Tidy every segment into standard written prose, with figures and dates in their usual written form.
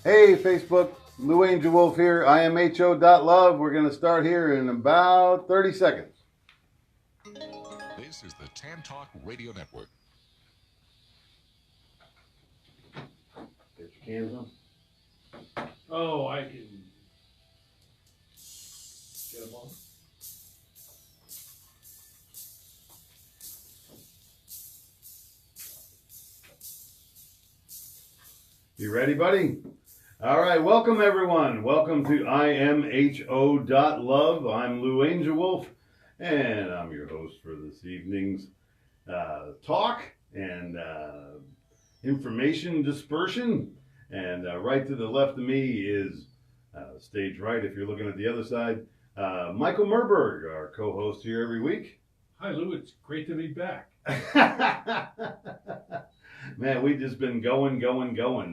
Hey, Facebook, Lou Angelwolf here, imho.love. We're going to start here in about 30 seconds. This is the Tan Talk Radio Network. Get your cans on. Oh, I can get them on. You ready, buddy? All right, welcome everyone. Welcome to imho.love. I'm Lou Angelwolf, and I'm your host for this evening's talk and information dispersion. And right to the left of me is stage right, if you're looking at the other side, Michael Murburg, our co-host here every week. Hi, Lou. It's great to be back. Man, we've just been going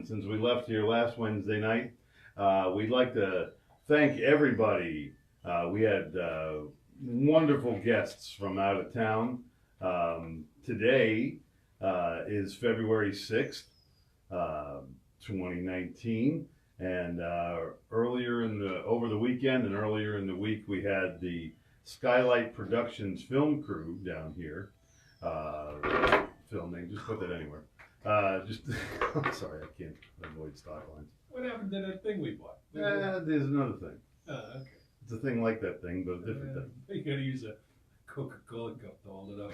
since we left here last Wednesday night. We'd like to thank everybody. We had wonderful guests from out of town. Today is February 6th, 2019. And over the weekend and earlier in the week, we had the Skylight Productions film crew down here filming. Just put that anywhere. I'm sorry, I can't avoid stock lines. What happened to that thing we bought? There's another thing. Okay. It's a thing like that thing, but a different thing. You gotta use a Coca-Cola cup to hold it up.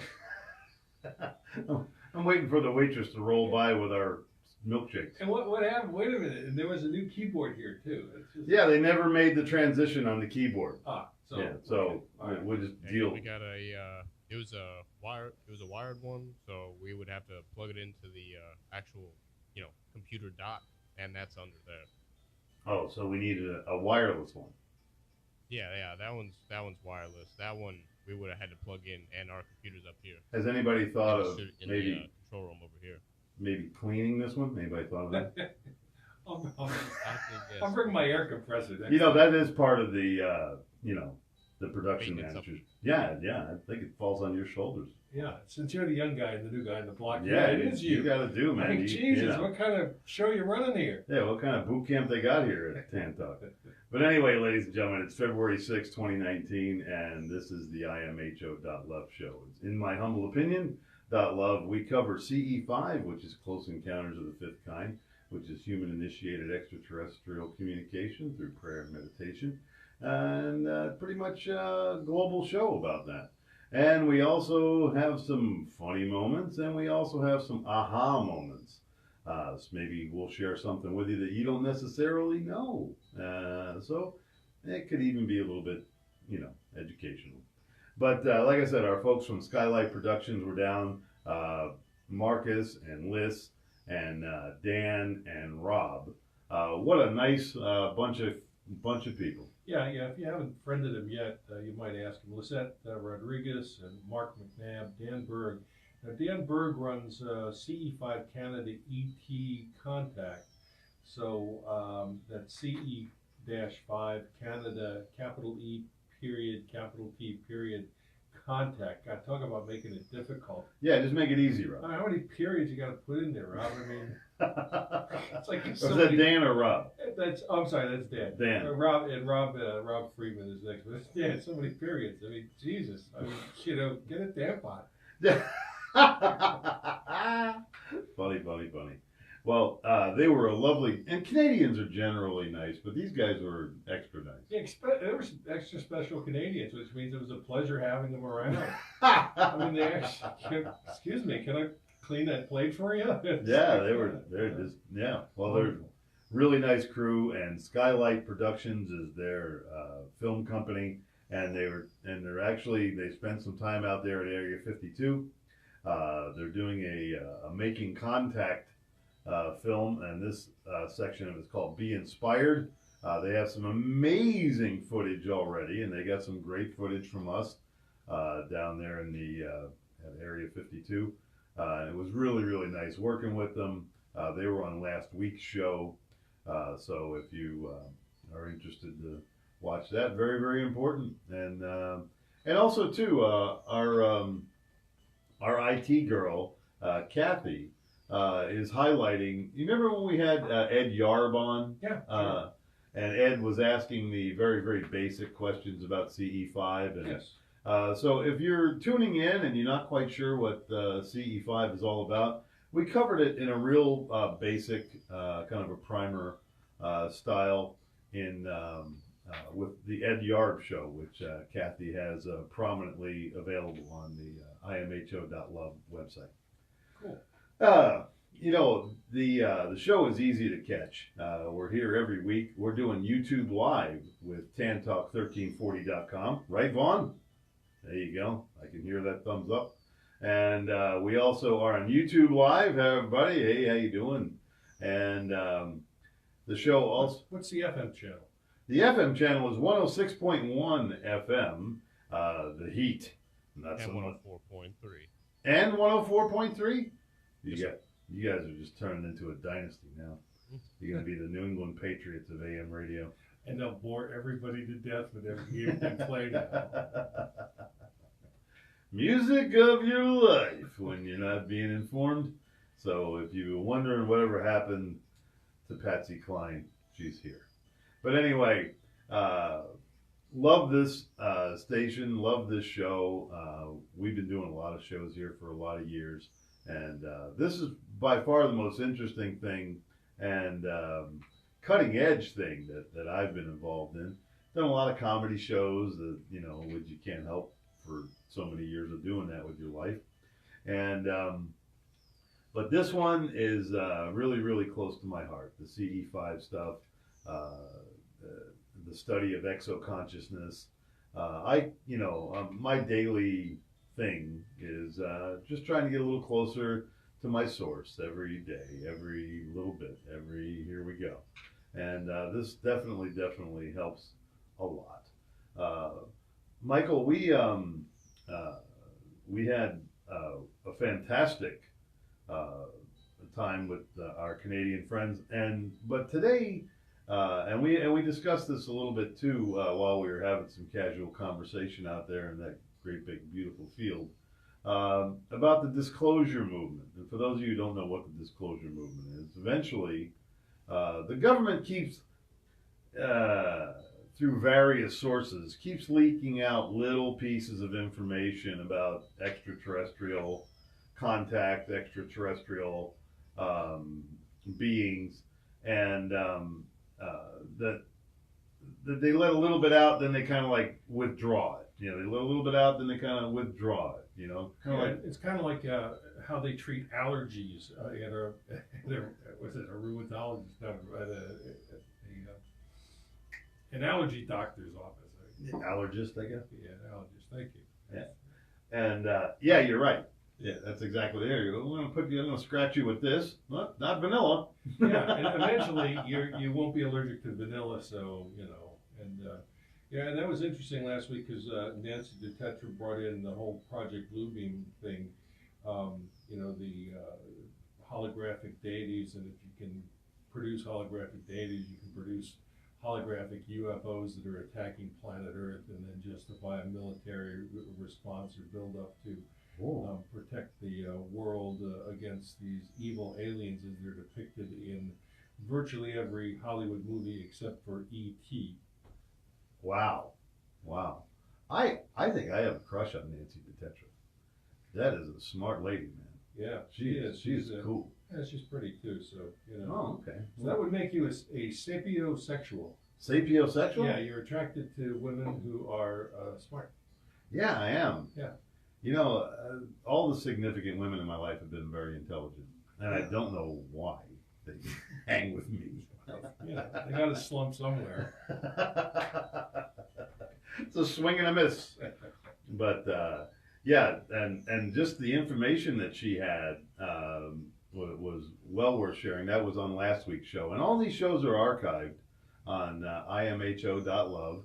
I'm waiting for the waitress to roll by with our milkshakes. And what happened? Wait a minute. And there was a new keyboard here too. Yeah, they never made the transition on the keyboard. So okay. Right. We'll just deal. We got it was a wired one, so we would have to plug it into the actual, computer dot, and that's under there. Oh, so we needed a wireless one. Yeah, that one's wireless. That one we would have had to plug in, and our computer's up here. Has anybody thought of in maybe the control room over here? Maybe cleaning this one? Anybody thought of that? I'll bring my air compressor. That is part of the the production Maintenance manager. Yeah, I think it falls on your shoulders. Yeah, since you're the young guy and the new guy in the block, yeah, it is you. You got to do, man. I mean, Jesus, what kind of show you running here? Yeah, what kind of boot camp they got here at Tan Talk? But anyway, ladies and gentlemen, it's February 6, 2019, and this is the imho.love show. In my humble opinion, .love, we cover CE5, which is Close Encounters of the Fifth Kind, which is human-initiated extraterrestrial communication through prayer and meditation, and pretty much a global show about that. And we also have some funny moments, and we also have some aha moments. So maybe we'll share something with you that you don't necessarily know. So it could even be a little bit, educational. But like I said, our folks from Skylight Productions were down. Marcus and Liz and Dan and Rob. What a nice bunch of people. Yeah. If you haven't friended him yet, you might ask him. Lisette Rodriguez and Mark McNabb, Dan Berg. Now, Dan Berg runs CE5 Canada ET Contact. So that's CE-5 Canada, capital E period, capital T period, contact. God, talk about making it difficult. Yeah, just make it easy, Rob. How many periods you got to put in there, Rob? I mean, it's like is that Dan or Rob? I'm sorry, that's Dan. Dan. Rob Friedman is next, but it's Dan. So many periods. I mean, Jesus. I mean, get a tampon. Funny. Well, they were a lovely, and Canadians are generally nice, but these guys were extra nice. Yeah, there were extra special Canadians, which means it was a pleasure having them around. I mean, excuse me, can I clean that plate for you? They're just, well, they're really nice crew, and Skylight Productions is their film company, and they spent some time out there at Area 52. They're doing a making contact film, and this section of it is called Be Inspired. They have some amazing footage already, and they got some great footage from us down there in the at Area 52. It was really, really nice working with them. They were on last week's show, so if you are interested to watch that, very, very important. And also too, our IT girl, Kathy, is highlighting. You remember when we had Ed Yarb on? Yeah, sure. And Ed was asking the very, very basic questions about CE5. And, Yes. so if you're tuning in and you're not quite sure what CE5 is all about, we covered it in a real basic kind of a primer style in with the Ed Yarb show, which Kathy has prominently available on the imho.love website. Cool. You know, the show is easy to catch. We're here every week. We're doing YouTube Live with tantalk1340.com. Right, Vaughn? There you go. I can hear that thumbs up. And we also are on YouTube Live. Hey, everybody. Hey, how you doing? And the show also... What's the FM channel? The FM channel is 106.1 FM, The Heat. Not And so much. 104.3. And 104.3? You guys are just turning into a dynasty now. You're going to be the New England Patriots of AM radio. And they'll bore everybody to death with every game they play now. Music of your life when you're not being informed. So if you were wondering whatever happened to Patsy Cline, she's here. But anyway, love this station, love this show. We've been doing a lot of shows here for a lot of years. And this is by far the most interesting thing and cutting edge thing that I've been involved in. Done a lot of comedy shows that, you know, which you can't help for so many years of doing that with your life. And but this one is really, really close to my heart. The CE5 stuff, the study of exoconsciousness. My daily thing is just trying to get a little closer to my source every day, every little bit, here we go. And this definitely helps a lot. Michael, we had a fantastic time with our Canadian friends, but today, and we discussed this a little bit too while we were having some casual conversation out there in that great big beautiful field about the disclosure movement. And for those of you who don't know what the disclosure movement is, eventually the government keeps through various sources keeps leaking out little pieces of information about extraterrestrial contact, extraterrestrial beings, and that they let a little bit out, then they kind of like withdraw it. You know, they let a little bit out, then they kind of withdraw it. You know, It's kind of like how they treat allergies at a rheumatologist, not an allergy doctor's office. Allergist, I guess. Yeah, an allergist. Thank you. Yeah. And yeah, you're right. Yeah, that's exactly there. You go. I'm going to scratch you with this. Well, not vanilla. Yeah, and eventually you won't be allergic to vanilla. So and that was interesting last week because Nancy DeTetra brought in the whole Project Bluebeam thing. The holographic deities, and if you can produce holographic deities, you can produce holographic UFOs that are attacking planet Earth, and then justify a military response or build up to protect the world against these evil aliens as they're depicted in virtually every Hollywood movie except for E.T. Wow. I think I have a crush on Nancy DeTetra. That is a smart lady, man. Yeah, she is. She's cool. Yeah, she's pretty too. So Oh, okay. So that would make you a sapiosexual. Sapiosexual? Yeah, you're attracted to women who are smart. Yeah, I am. Yeah. You know, all the significant women in my life have been very intelligent, and I don't know why they hang with me. Yeah, they got a slump somewhere. It's a swing and a miss. But yeah, and just the information that she had was well worth sharing. That was on last week's show, and all these shows are archived on imho.love,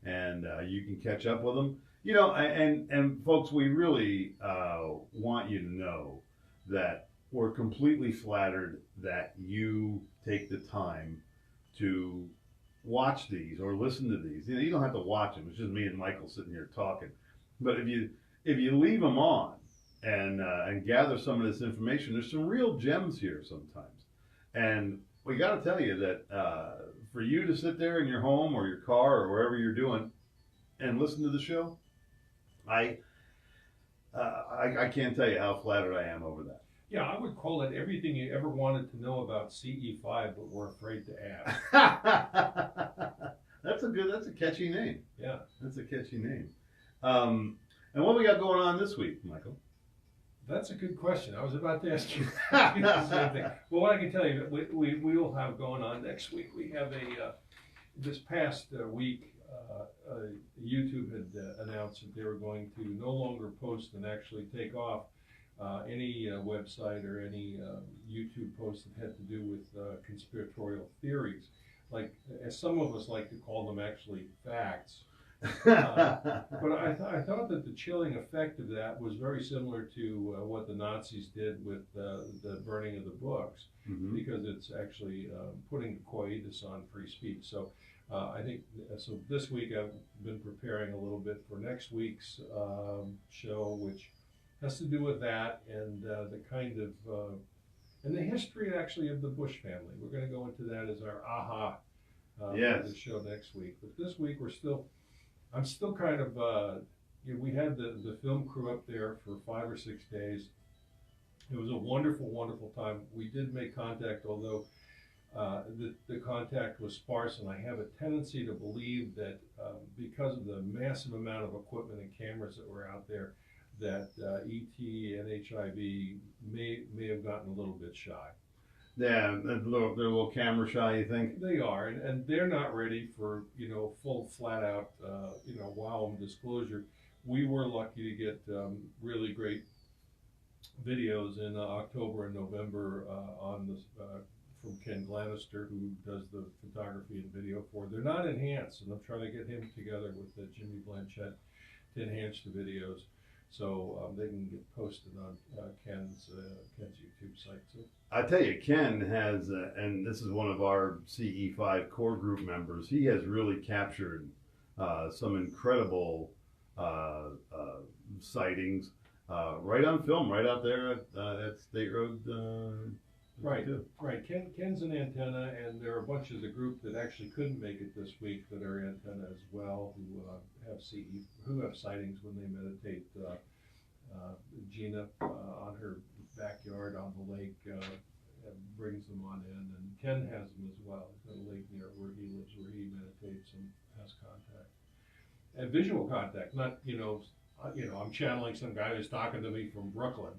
and you can catch up with them. You know, and folks, we really want you to know that we're completely flattered that you take the time to watch these or listen to these. You know, you don't have to watch them. It's just me and Michael sitting here talking. But if you leave them on and gather some of this information. There's some real gems here sometimes, and we got to tell you that for you to sit there in your home or your car or wherever you're doing and listen to the show, I can't tell you how flattered I am over that. Yeah, I would call it everything you ever wanted to know about CE5, but were afraid to ask. That's a catchy name. Yeah. That's a catchy name. And what we got going on this week, Michael? That's a good question. I was about to ask you the same thing. Well, what I can tell you, we will have going on next week. We have this past week, YouTube had announced that they were going to no longer post and actually take off any website or any YouTube post that had to do with conspiratorial theories. Like, as some of us like to call them, actually facts. But I thought that the chilling effect of that was very similar to what the Nazis did with the burning of the books, because it's actually putting the coitus on free speech. So I think so. This week I've been preparing a little bit for next week's show, which has to do with that and the kind of and the history actually of the Bush family. We're going to go into that as our aha for the show next week. But this week I'm still kind of, we had the film crew up there for 5 or 6 days. It was a wonderful, wonderful time. We did make contact, although the contact was sparse, and I have a tendency to believe that because of the massive amount of equipment and cameras that were out there, that ET and HIV may have gotten a little bit shy. Yeah, they're a little camera shy, you think? They are, and they're not ready for, full, flat-out, wow disclosure. We were lucky to get really great videos in October and November from Ken Glanister, who does the photography and video for it. They're not enhanced, and I'm trying to get him together with Jimmy Blanchett to enhance the videos, so they can get posted on Ken's YouTube site too. I tell you, Ken has, and this is one of our CE5 core group members, he has really captured some incredible sightings right on film, right out there at State Road. Right. Ken's an antenna, and there are a bunch of the group that actually couldn't make it this week that are antenna as well, who have sightings when they meditate. Gina on her backyard on the lake brings them on in, and Ken has them as well. He's got a lake near where he lives where he meditates and has contact. And visual contact, not, I'm channeling some guy who's talking to me from Brooklyn,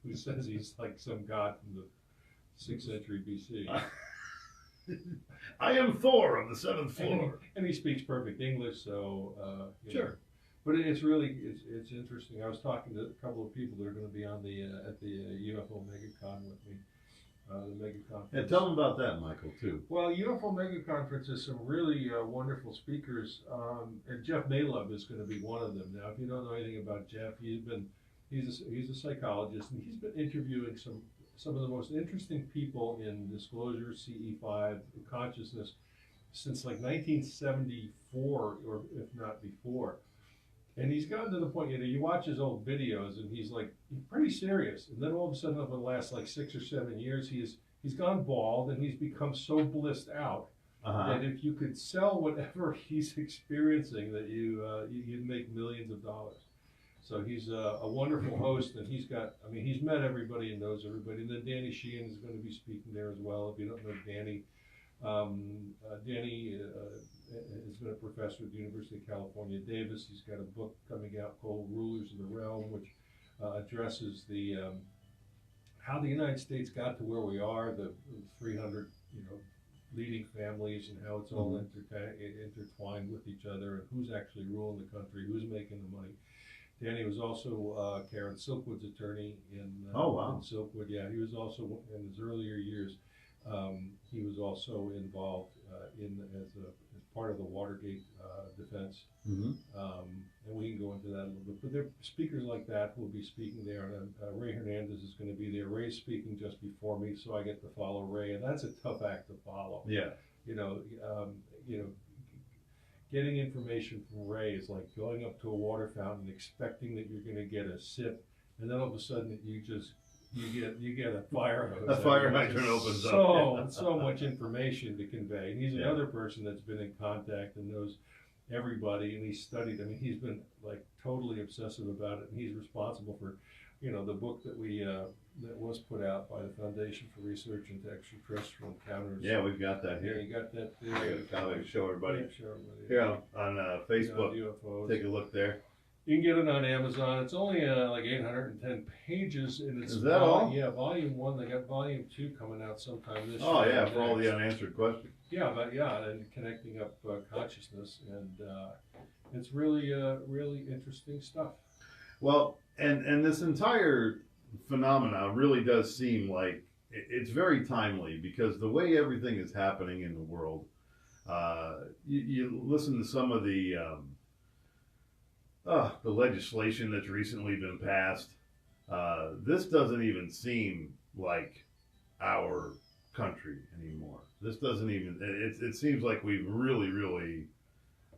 who says he's like some god from the 6th century BC. I am Thor of the 7th floor. And he speaks perfect English, so sure. But it's really interesting. I was talking to a couple of people that are going to be on at the UFO MegaCon with me, the Mega Conference. Yeah, tell them about that, Michael, too. Well, UFO Mega Conference is some really wonderful speakers, and Jeff Malove is going to be one of them. Now, if you don't know anything about Jeff, he's a psychologist, and he's been interviewing some of the most interesting people in disclosure, CE5, consciousness, since like 1974, or if not before. And he's gotten to the point, you watch his old videos, and he's pretty serious. And then all of a sudden, over the last 6 or 7 years, he's gone bald, and he's become so blissed out that if you could sell whatever he's experiencing, that you'd make millions of dollars. So he's a wonderful host, and he's met everybody and knows everybody. And then Danny Sheehan is going to be speaking there as well. If you don't know Danny, Danny has been a professor at the University of California, Davis. He's got a book coming out called Rulers of the Realm, which addresses how the United States got to where we are, the 300 leading families, and how it's all intertwined with each other, and who's actually ruling the country, who's making the money. Danny was also Karen Silkwood's attorney in Silkwood. Yeah, he was also in his earlier years. He was also involved as part of the Watergate defense, and we can go into that a little bit. But there are speakers like that who will be speaking there, and Ray Hernandez is going to be there. Ray's speaking just before me, so I get to follow Ray, and that's a tough act to follow. Yeah, getting information from Ray is like going up to a water fountain expecting that you're going to get a sip, and then all of a sudden you get a fire hose. A fire hydrant opens up. So much information to convey. And he's another person that's been in contact and knows everybody, and he's studied. I mean, he's been like totally obsessive about it, and he's responsible for, the book that we that was put out by the Foundation for Research into Extraterrestrial Encounters. Yeah, we've got that Yeah, here. you got that there. I got a copy to show everybody. Yeah, show everybody. Here on Facebook. UFOs. Take a look there. You can get it on Amazon. It's only like 810 pages, and it's Is that all? Yeah, volume 1. They got volume 2 coming out sometime this Oh year. yeah, for all the unanswered questions. Yeah, and connecting up consciousness, and it's really really interesting stuff. Well, and this entire phenomena really does seem like it's very timely, because the way everything is happening in the world, you listen to some of the legislation that's recently been passed. This doesn't even seem like our country anymore. This doesn't even, it seems like we've really,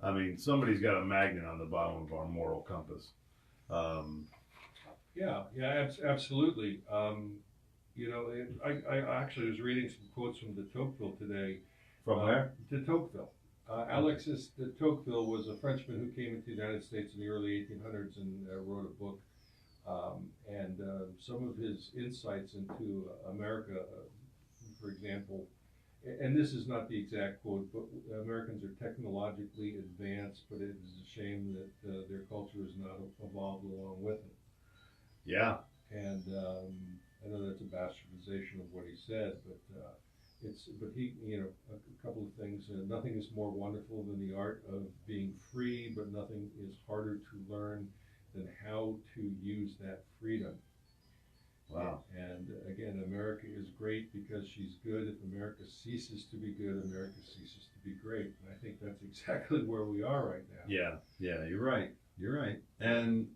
I mean, somebody's got a magnet on the bottom of our moral compass. Absolutely. I actually was reading some quotes from de Tocqueville today. From where? De Tocqueville. Alexis de Tocqueville was a Frenchman who came into the United States in the early 1800s and wrote a book. And some of his insights into America, for example, and this is not the exact quote, but Americans are technologically advanced, but it is a shame that their culture has not evolved along with it. Yeah. And I know that's a bastardization of what he said, but he, a couple of things. Nothing is more wonderful than the art of being free, but nothing is harder to learn than how to use that freedom. Wow. And again, America is great because she's good. If America ceases to be good, America ceases to be great. And I think that's exactly where we are right now. Yeah, you're right. And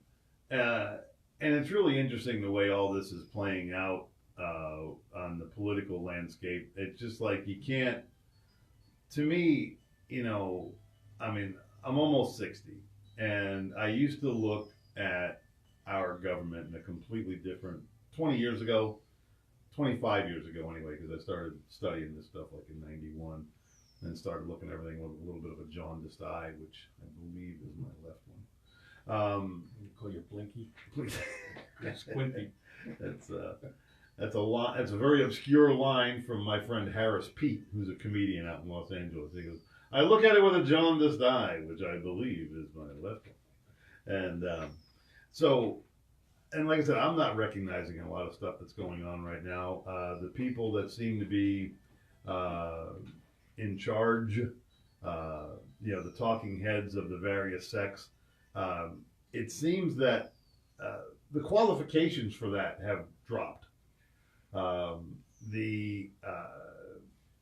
it's really interesting the way all this is playing out on the political landscape. It's just like you can't, to me, I mean, I'm almost 60, and I used to look at our government in a completely different, 25 years ago anyway, because I started studying this stuff like in 91, and started looking at everything with a little bit of a jaundiced eye, which I believe is my left one. You call your blinky? That's Squinty. That's a very obscure line from my friend Harris Pete, who's a comedian out in Los Angeles. He goes, "I look at it with a jaundiced eye," which I believe is my left one. And and like I said, I'm not recognizing a lot of stuff that's going on right now. The people that seem to be in charge, the talking heads of the various sects, it seems that the qualifications for that have dropped.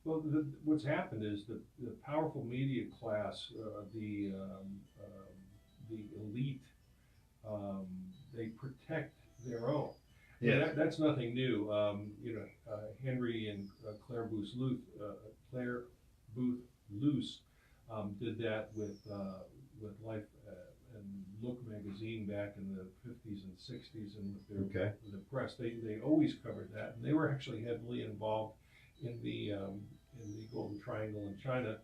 What's happened is the powerful media class, the elite, they protect their own. Yes. That's nothing new. Henry and Claire Booth Luce did that with Life and Look magazine back in the 50s and 60s, and with the press, they always covered that, and they were actually heavily involved in the Golden Triangle in China,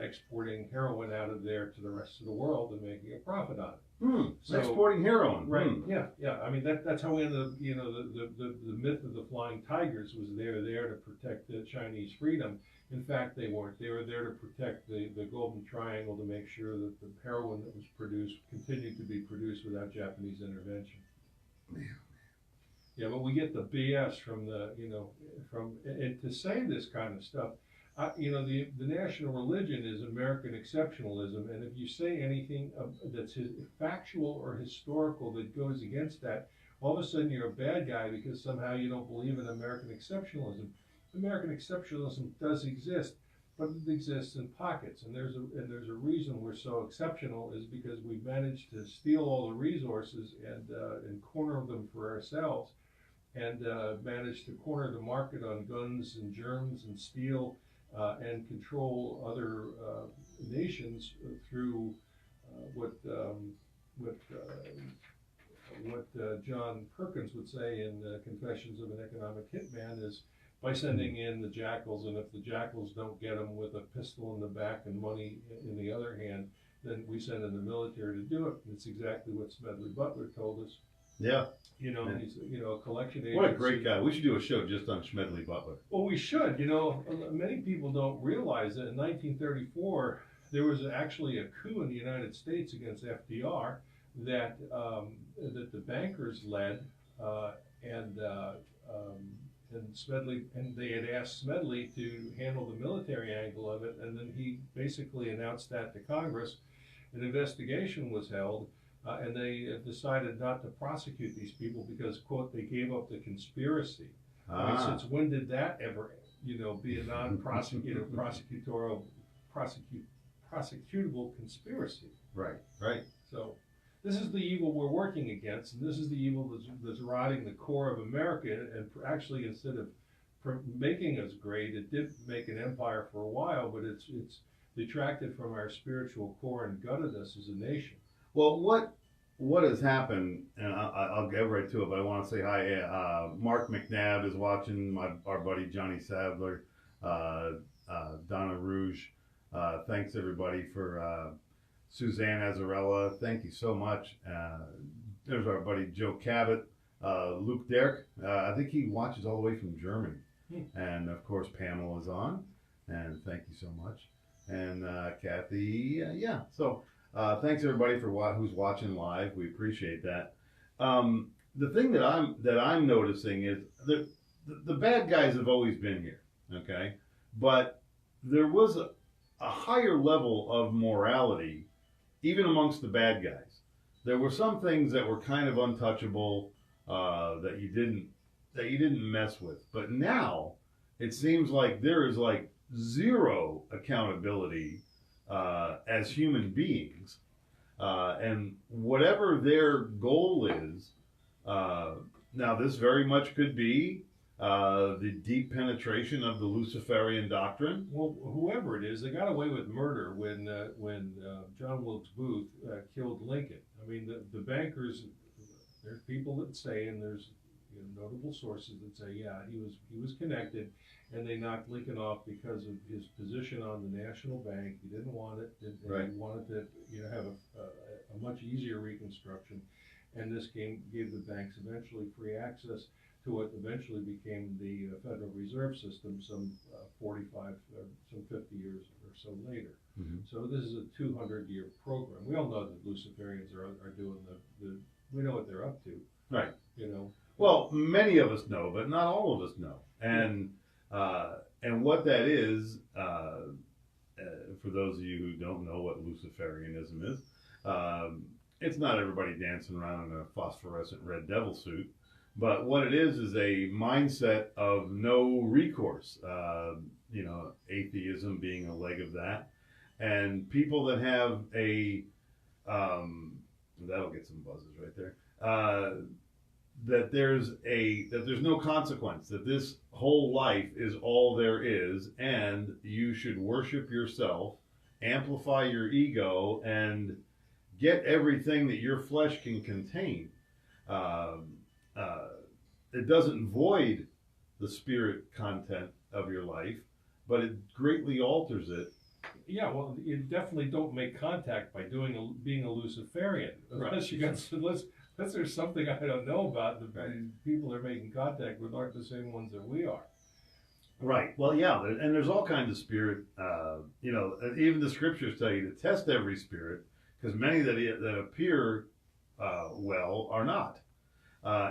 exporting heroin out of there to the rest of the world and making a profit on it. So, exporting heroin, right? Yeah. I mean that's how we ended up. The myth of the flying tigers was they were there to protect the Chinese freedom. In fact, they weren't. They were there to protect the Golden Triangle, to make sure that the heroin that was produced continued to be produced without Japanese intervention. Yeah, but we get the BS from and to say this kind of stuff. The national religion is American exceptionalism, and if you say anything that's factual or historical that goes against that, all of a sudden you're a bad guy because somehow you don't believe in American exceptionalism. American exceptionalism does exist, but it exists in pockets, and there's a reason we're so exceptional, is because we've managed to steal all the resources and corner them for ourselves, and managed to corner the market on guns and germs and steel and control other nations through what John Perkins would say in Confessions of an Economic Hitman is by sending in the jackals, and if the jackals don't get them with a pistol in the back and money in the other hand, then we send in the military to do it. It's exactly what Smedley Butler told us. Yeah. You know, he's a collection agency. What a great guy. We should do a show just on Smedley Butler. Well, we should. You know, many people don't realize that in 1934, there was actually a coup in the United States against FDR that that the bankers led, and Smedley, and they had asked Smedley to handle the military angle of it, and then he basically announced that to Congress. An investigation was held, and they decided not to prosecute these people because, quote, they gave up the conspiracy. I mean, since when did that ever, be a prosecutable conspiracy? Right, right. So this is the evil we're working against, and this is the evil that's rotting the core of America. And actually, instead of making us great, it did make an empire for a while, but it's detracted from our spiritual core and gutted us as a nation. Well, what has happened, and I'll get right to it, but I want to say hi. Mark McNabb is watching, our buddy Johnny Sadler, Donna Rouge. Thanks, everybody, for Suzanne Azarella. Thank you so much. There's our buddy Joe Cabot, Luke Derrick. I think he watches all the way from Germany. And, of course, Pamela's on, and thank you so much. And Kathy, yeah. So thanks everybody for who's watching live. We appreciate that. The thing that I'm noticing is the bad guys have always been here, okay? But there was a higher level of morality even amongst the bad guys. There were some things that were kind of untouchable that you didn't mess with. But now it seems like there is like zero accountability as human beings, and whatever their goal is. Now, this very much could be the deep penetration of the Luciferian doctrine. Well, whoever it is, they got away with murder when John Wilkes Booth killed Lincoln. I mean, the bankers. There's people that say, and there's notable sources that say, yeah, he was connected, and they knocked Lincoln off because of his position on the National Bank. He didn't want it. Right. He wanted to have a much easier reconstruction, and this gave the banks eventually free access to what eventually became the Federal Reserve System some 50 years or so later. Mm-hmm. So this is a 200-year program. We all know that Luciferians are doing we know what they're up to. Right. Well, many of us know, but not all of us know. And what that is, for those of you who don't know what Luciferianism is, it's not everybody dancing around in a phosphorescent red devil suit. But what it is a mindset of no recourse, atheism being a leg of that. And people that have that'll get some buzzes right there, that there's no consequence, that this whole life is all there is, and you should worship yourself, amplify your ego, and get everything that your flesh can contain. It doesn't void the spirit content of your life, but it greatly alters it. Yeah, well, you definitely don't make contact by being a Luciferian, unless unless there's something I don't know about. The people they're making contact with aren't the same ones that we are. Right. Well, yeah, and there's all kinds of spirit. Even the scriptures tell you to test every spirit, because many that appear well are not.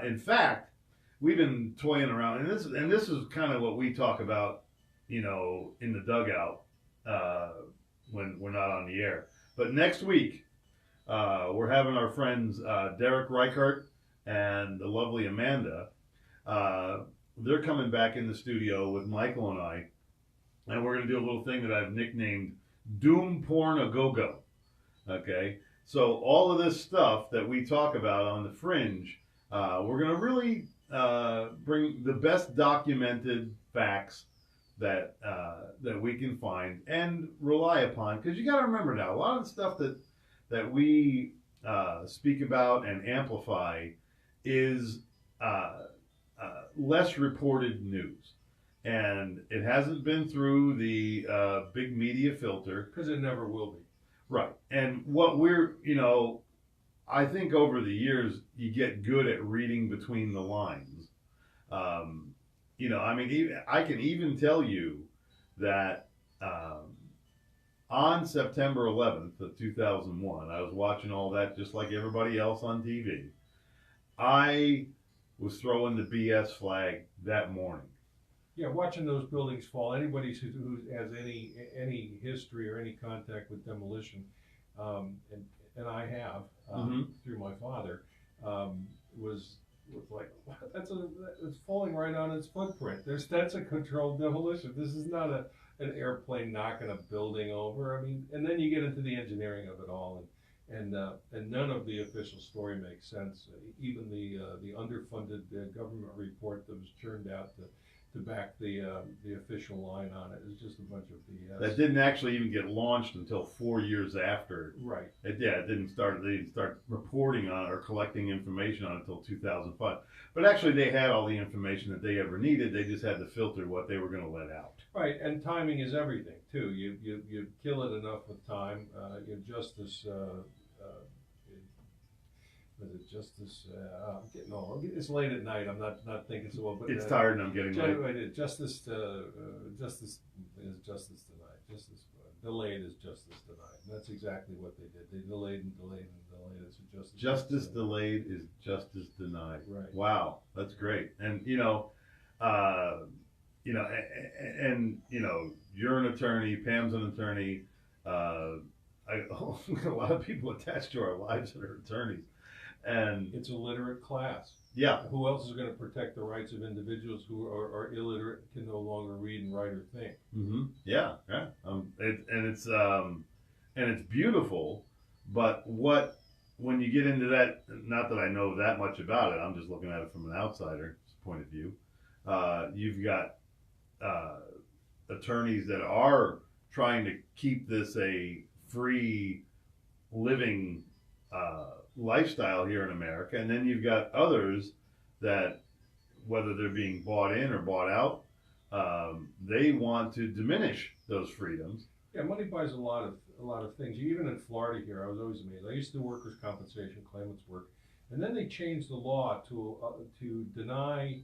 In fact, we've been toying around, and this is kind of what we talk about, in the dugout when we're not on the air. But next week, we're having our friends Derek Reichert and the lovely Amanda. They're coming back in the studio with Michael and I, and we're going to do a little thing that I've nicknamed Doom Porn A Go-Go. Okay? So all of this stuff that we talk about on the Fringe, we're going to really bring the best documented facts that that we can find and rely upon. Because you got to remember now, a lot of the stuff that we speak about and amplify is less reported news, and it hasn't been through the big media filter. Because it never will be. Right. And what we're, I think over the years you get good at reading between the lines. I mean, I can even tell you that on September 11th of 2001, I was watching all that just like everybody else on TV. I was throwing the BS flag that morning. Yeah, watching those buildings fall. Anybody who has any history or any contact with demolition, and I have through my father, was like, it's falling right on its footprint. That's a controlled demolition. This is not an airplane knocking a building over. I mean, and then you get into the engineering of it all, and none of the official story makes sense. Even the underfunded government report that was churned out to back the official line on it is just a bunch of BS. That didn't actually even get launched until 4 years after. Right. It didn't start. They didn't start reporting on it or collecting information on it until 2005. But actually, they had all the information that they ever needed. They just had to filter what they were going to let out. Right, and timing is everything too. You kill it enough with time. Your justice. Was it Justice? I'm getting old. It's late at night. I'm not thinking so well. But It's tired and I'm getting late. Justice is justice denied. Justice delayed is justice denied. And that's exactly what they did. They delayed and delayed and delayed. It's justice delayed is justice denied. Right. Wow, that's great. And you're an attorney. Pam's an attorney. A lot of people attached to our lives that are attorneys. And it's a literate class. Yeah. Who else is going to protect the rights of individuals who are illiterate, can no longer read and write or think? Mm-hmm. Yeah. It's beautiful, but when you get into that, not that I know that much about it, I'm just looking at it from an outsider's point of view. You've got attorneys that are trying to keep this a free living lifestyle here in America, and then you've got others that, whether they're being bought in or bought out, they want to diminish those freedoms. Yeah, money buys a lot of things. Even in Florida here, I was always amazed. I used to do workers' compensation claimants work, and then they changed the law to deny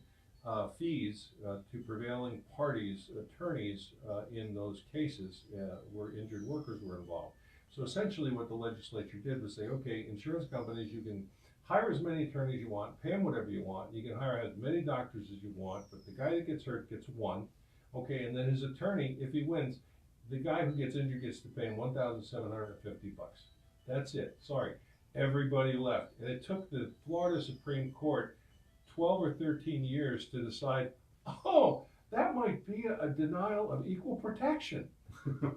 fees to prevailing parties, attorneys in those cases where injured workers were involved. So essentially what the legislature did was say, okay, insurance companies, you can hire as many attorneys you want, pay them whatever you want, you can hire as many doctors as you want, but the guy that gets hurt gets one. Okay, and then his attorney, if he wins, the guy who gets injured gets to pay him $1,750. That's it. Sorry. Everybody left. And it took the Florida Supreme Court 12 or 13 years to decide, oh, that might be a denial of equal protection.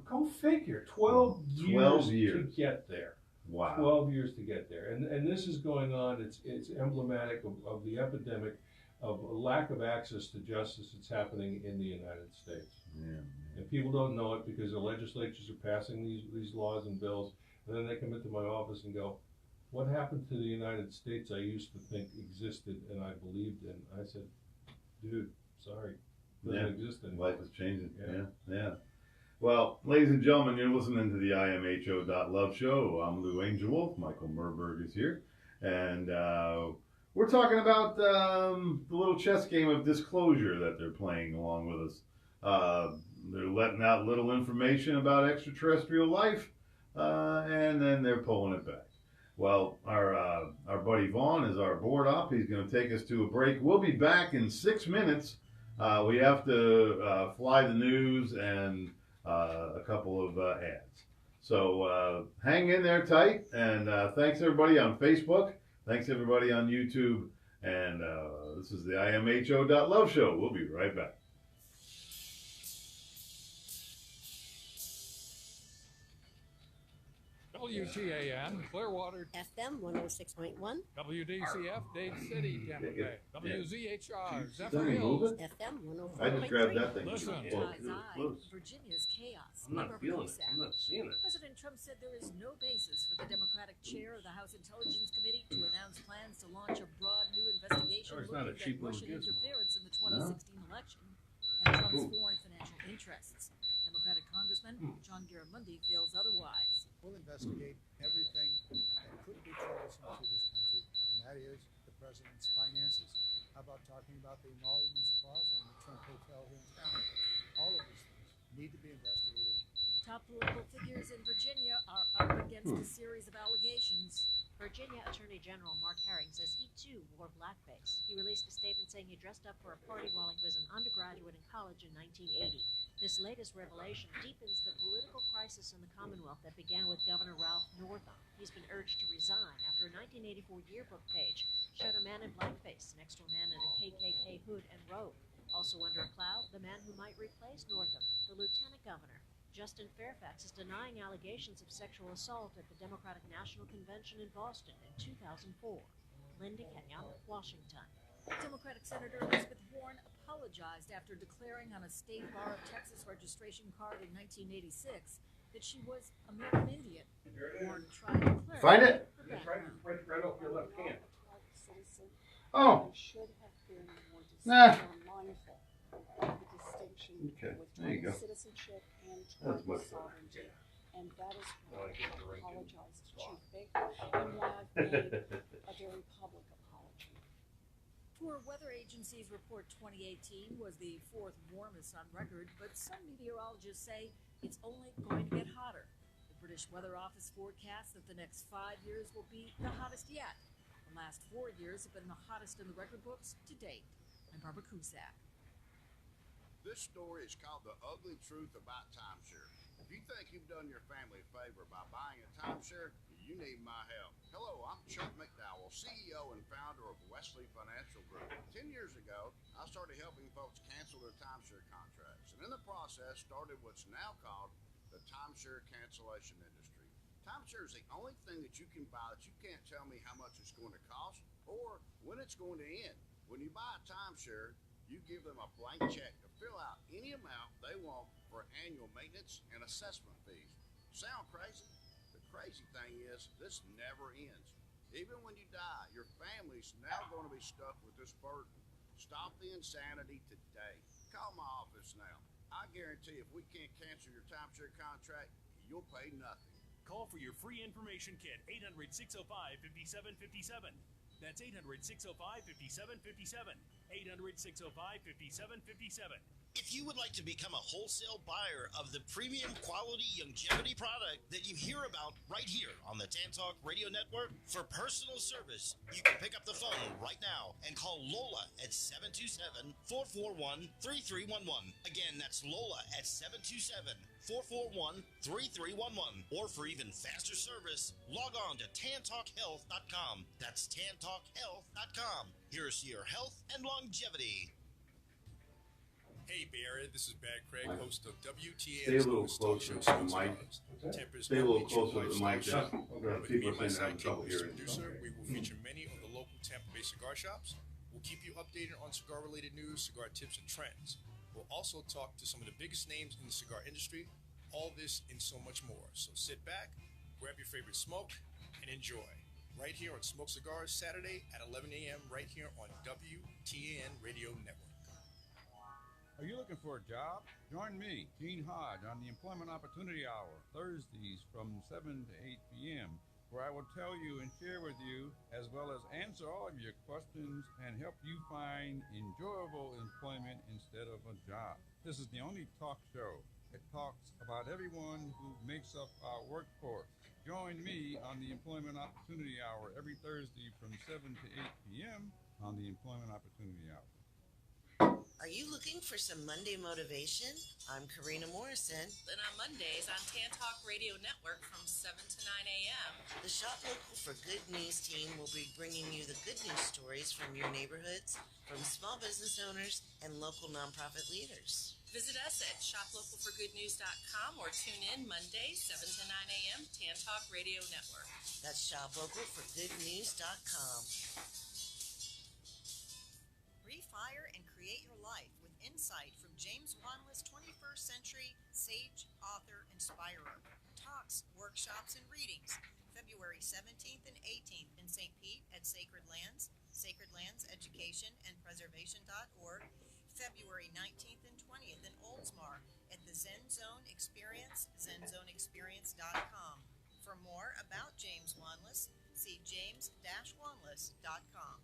Go figure. 12 years to get there. Wow. 12 years to get there. And this is going on. It's emblematic of the epidemic of lack of access to justice that's happening in the United States. Yeah. And people don't know it because the legislatures are passing these laws and bills, and then they come into my office and go, what happened to the United States I used to think existed and I believed in? I said, dude, sorry, doesn't exist anymore. Life is changing. Yeah. Well, ladies and gentlemen, you're listening to the imho.love show. I'm Lou Angelwolf. Michael Murburg is here. And we're talking about the little chess game of Disclosure that they're playing along with us. They're letting out little information about extraterrestrial life, and then they're pulling it back. Well, our buddy Vaughn is our board op. He's going to take us to a break. We'll be back in 6 minutes. We have to fly the news and a couple of ads. So hang in there tight, and thanks everybody on Facebook. Thanks everybody on YouTube. And this is the imho.love show. We'll be right back. WTAN, Clearwater, FM 106.1, WDCF, Dade City, Tampa Bay, WZHR, Zephyr Somebody move Hills, it? FM I just grabbed 104.3. that thing. Listen. Close. Virginia's chaos. I'm not Murburg feeling it. said. I'm not seeing it. President Trump said there is no basis for the Democratic chair of the House Intelligence Committee to announce plans to launch a broad new investigation Oh, it's not a looking cheap at little Russian gizmo. interference in the 2016 election and Trump's foreign financial interests. Democratic Congressman John Garamendi feels otherwise. We'll investigate everything that could be troublesome to this country, and that is the president's finances. How about talking about the emoluments clause on the Trump Hotel here in town? All of these things need to be investigated. Top political figures in Virginia are up against a series of allegations. Virginia Attorney General Mark Herring says he too wore blackface. He released a statement saying he dressed up for a party while he was an undergraduate in college in 1980. This latest revelation deepens the political crisis in the Commonwealth that began with Governor Ralph Northam. He's been urged to resign after a 1984 yearbook page showed a man in blackface next to a man in a KKK hood and robe. Also under a cloud, the man who might replace Northam, the lieutenant governor. Justin Fairfax is denying allegations of sexual assault at the Democratic National Convention in Boston in 2004. Linda Kenyon, Washington. Democratic Senator Elizabeth Warren apologized after declaring on a state bar of Texas registration card in 1986 that she was American Indian. Warren tried to clarify Find it? her It's background. right off your left hand. Oh, should have been more Nah. mindful of the distinction Okay, there you between go. citizenship and That's tribal much better. sovereignty. And that is Oh, why I get the I ring, too. apologize to Chief Baker and why I've made a very public apology. Poor weather agencies report 2018 was the fourth warmest on record, but some meteorologists say it's only going to get hotter. The British Weather Office forecasts that the next 5 years will be the hottest yet. The last 4 years have been the hottest in the record books to date. I'm Barbara Cusack. This story is called The Ugly Truth About Timeshare. If you think you've done your family a favor by buying a timeshare, you need my help. Hello, I'm Chuck McDowell, CEO and founder of Wesley Financial Group. 10 years ago, I started helping folks cancel their timeshare contracts, and in the process started what's now called the timeshare cancellation industry. Timeshare is the only thing that you can buy that you can't tell me how much it's going to cost or when it's going to end. When you buy a timeshare, you give them a blank check to fill out any amount they want for annual maintenance and assessment fees. Sound crazy? The crazy thing is, this never ends. Even when you die, your family's now going to be stuck with this burden. Stop the insanity today. Call my office now. I guarantee if we can't cancel your timeshare contract, you'll pay nothing. Call for your free information kit, 800-605-5757. That's 800-605-5757. 800-605-5757. If you would like to become a wholesale buyer of the premium quality longevity product that you hear about right here on the Tan Talk Radio Network for personal service, you can pick up the phone right now and call Lola at 727-441-3311. Again, that's Lola at 727-441-3311. Or for even faster service, log on to tantalkhealth.com. That's tantalkhealth.com. Here's to your health and longevity. Hey Bay Area, this is Bad Craig, host of WTAN. Stay a little closer to the mic. Stay a little closer to the mic. People are saying they're having trouble hearing. We will feature many of the local Tampa Bay cigar shops. We'll keep you updated on cigar-related news, cigar tips, and trends. We'll also talk to some of the biggest names in the cigar industry. All this and so much more. So sit back, grab your favorite smoke, and enjoy. Right here on Smoke Cigars, Saturday at 11 a.m. right here on WTAN Radio Network. Are you looking for a job? Join me, Gene Hodge, on the Employment Opportunity Hour, Thursdays from 7 to 8 p.m., where I will tell you and share with you, as well as answer all of your questions and help you find enjoyable employment instead of a job. This is the only talk show that talks about everyone who makes up our workforce. Join me on the Employment Opportunity Hour every Thursday from 7 to 8 p.m. on the Employment Opportunity Hour. Are you looking for some Monday motivation? I'm Karina Morrison. Then on Mondays on Tan Talk Radio Network from 7 to 9 a.m. The Shop Local for Good News team will be bringing you the good news stories from your neighborhoods, from small business owners and local nonprofit leaders. Visit us at shoplocalforgoodnews.com or tune in Mondays, 7 to 9 a.m. Tan Talk Radio Network. That's shoplocalforgoodnews.com. Refire and create your life with insight from James Wanless, 21st century sage, author, inspirer. Talks, workshops, and readings. February 17th and 18th in St. Pete at Sacred Lands, Sacred Lands Education and Preservation.org. February 19th and 20th in Oldsmar at the Zen Zone Experience, zenzoneexperience.com. For more about James Wanless, see james-wanless.com.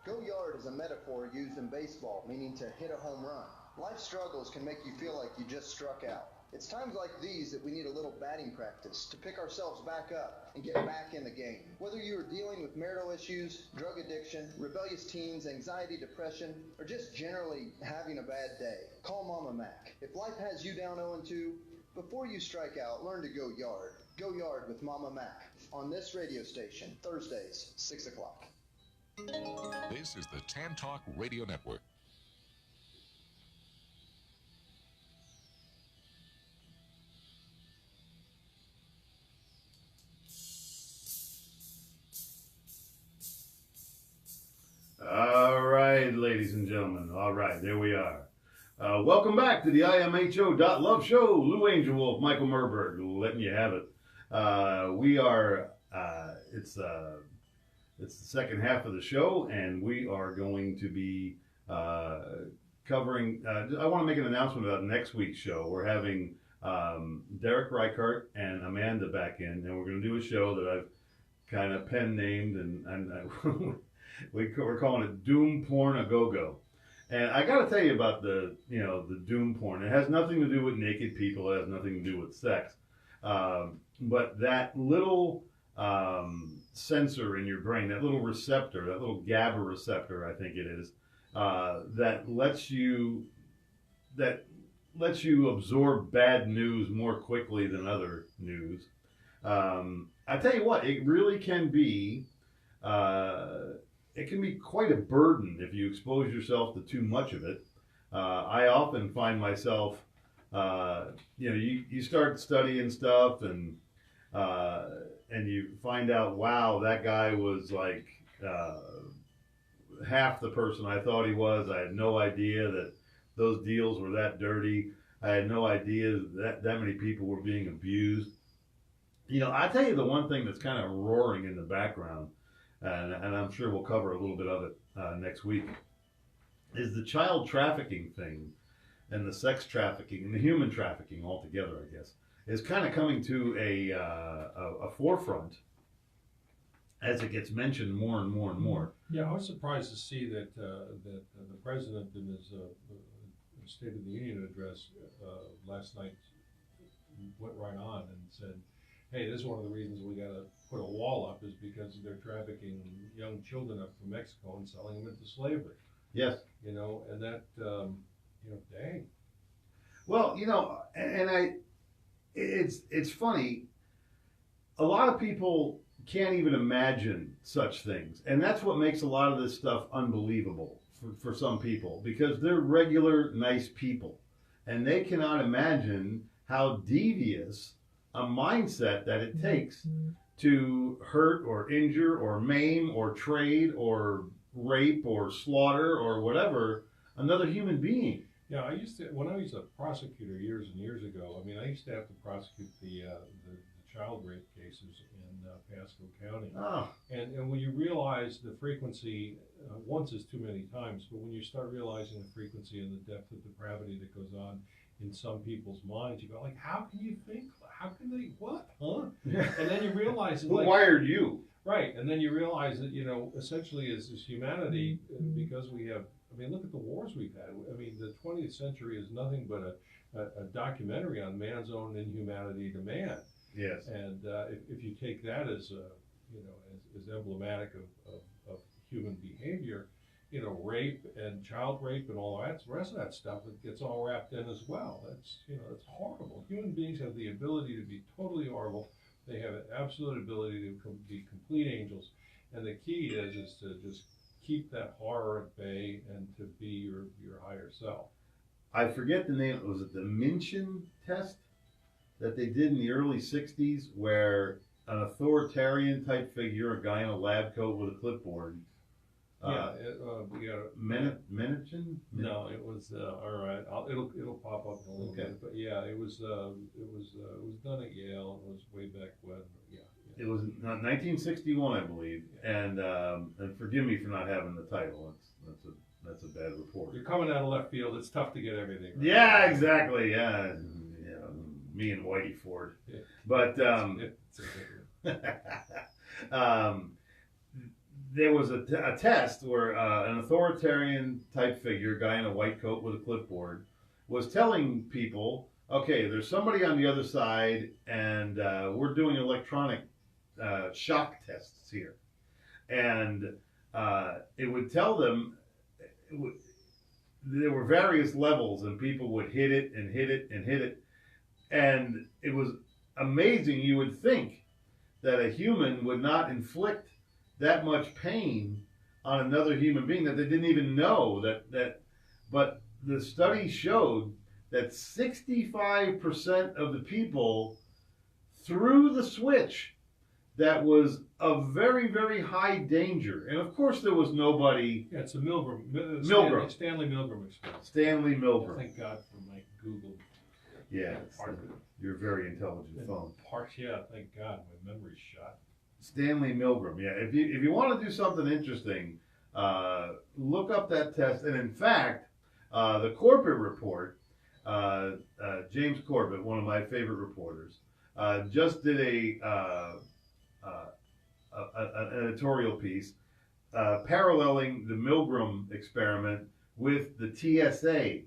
Go yard is a metaphor used in baseball, meaning to hit a home run. Life struggles can make you feel like you just struck out. It's times like these that we need a little batting practice to pick ourselves back up and get back in the game. Whether you are dealing with marital issues, drug addiction, rebellious teens, anxiety, depression, or just generally having a bad day, call Mama Mac. If life has you down 0-2, before you strike out, learn to go yard. Go yard with Mama Mac on this radio station, Thursdays, 6 o'clock. This is the Tan Talk Radio Network. All right, ladies and gentlemen. All right, there we are. Welcome back to the imho.love show. Lou Angelwolf, Michael Murburg, letting you have it. We are, it's the second half of the show, and we are going to be covering, I want to make an announcement about next week's show. We're having Derek Reichart and Amanda back in, and we're going to do a show that I've kind of pen named, and we're calling it Doom Porn A Go-Go. And I got to tell you about the doom porn. It has nothing to do with naked people. It has nothing to do with sex. But that little sensor in your brain, that little receptor, that little GABA receptor, I think it is, that lets you absorb bad news more quickly than other news. I tell you what, it really can be. It can be quite a burden if you expose yourself to too much of it. I often find myself, you start studying stuff and you find out, wow, that guy was like half the person I thought he was. I had no idea that those deals were that dirty. I had no idea that many people were being abused. I tell you the one thing that's kind of roaring in the background, and I'm sure we'll cover a little bit of it next week, is the child trafficking thing and the sex trafficking and the human trafficking altogether, I guess, is kind of coming to a forefront as it gets mentioned more and more and more. Yeah, I was surprised to see that the president in his State of the Union address last night went right on and said, hey, this is one of the reasons we got to put a wall up is because they're trafficking young children up from Mexico and selling them into slavery. Yes. And that, dang. Well, it's funny. A lot of people can't even imagine such things. And that's what makes a lot of this stuff unbelievable for some people, because they're regular, nice people. And they cannot imagine how devious a mindset that it takes to hurt or injure or maim or trade or rape or slaughter or whatever another human being. Yeah, when I was a prosecutor years and years ago, I used to have to prosecute the child rape cases in Pasco County. Oh. And when you realize the frequency, once is too many times, but when you start realizing the frequency and the depth of depravity that goes on in some people's minds, you go like, how can you think? How can they? What? Huh? And then you realize, who wired you? Right, and then you realize that essentially as humanity, because we have. Look at the wars we've had. The 20th century is nothing but a documentary on man's own inhumanity to man. Yes. And if you take that as as emblematic of human behavior, rape and child rape and all that, the rest of that stuff, it gets all wrapped in as well. That's it's horrible. Human beings have the ability to be totally horrible. They have an absolute ability to be complete angels, and the key is to just keep that horror at bay and to be your yourself. I forget the name. Was it the Minchin test that they did in the early 60s where an authoritarian type figure, a guy in a lab coat with a clipboard. Minchin? No, it was all right. It'll pop up in a little bit, but yeah, it was done at Yale. It was way back when. Yeah. It was 1961, I believe, and forgive me for not having the title. That's a bad report. You're coming out of left field. It's tough to get everything right. Yeah, exactly. Yeah, me and Whitey Ford. Yeah. But there was a test where an authoritarian type figure, guy in a white coat with a clipboard, was telling people, okay, there's somebody on the other side, and we're doing electronic shock tests here. And it would tell them, there were various levels, and people would hit it and hit it and hit it. And it was amazing. You would think that a human would not inflict that much pain on another human being, that they didn't even know but the study showed that 65% of the people threw the switch that was of very, very high danger. And of course there was nobody. Yeah, it's a Milgram. Stanley Milgram experiment. Stanley Milgram. Thank God for my Google. Yeah, your very intelligent phone. Yeah, thank God, my memory's shot. Stanley Milgram. Yeah, if you want to do something interesting, look up that test. And in fact, the Corbett report, James Corbett, one of my favorite reporters, just did an editorial piece paralleling the Milgram experiment with the TSA.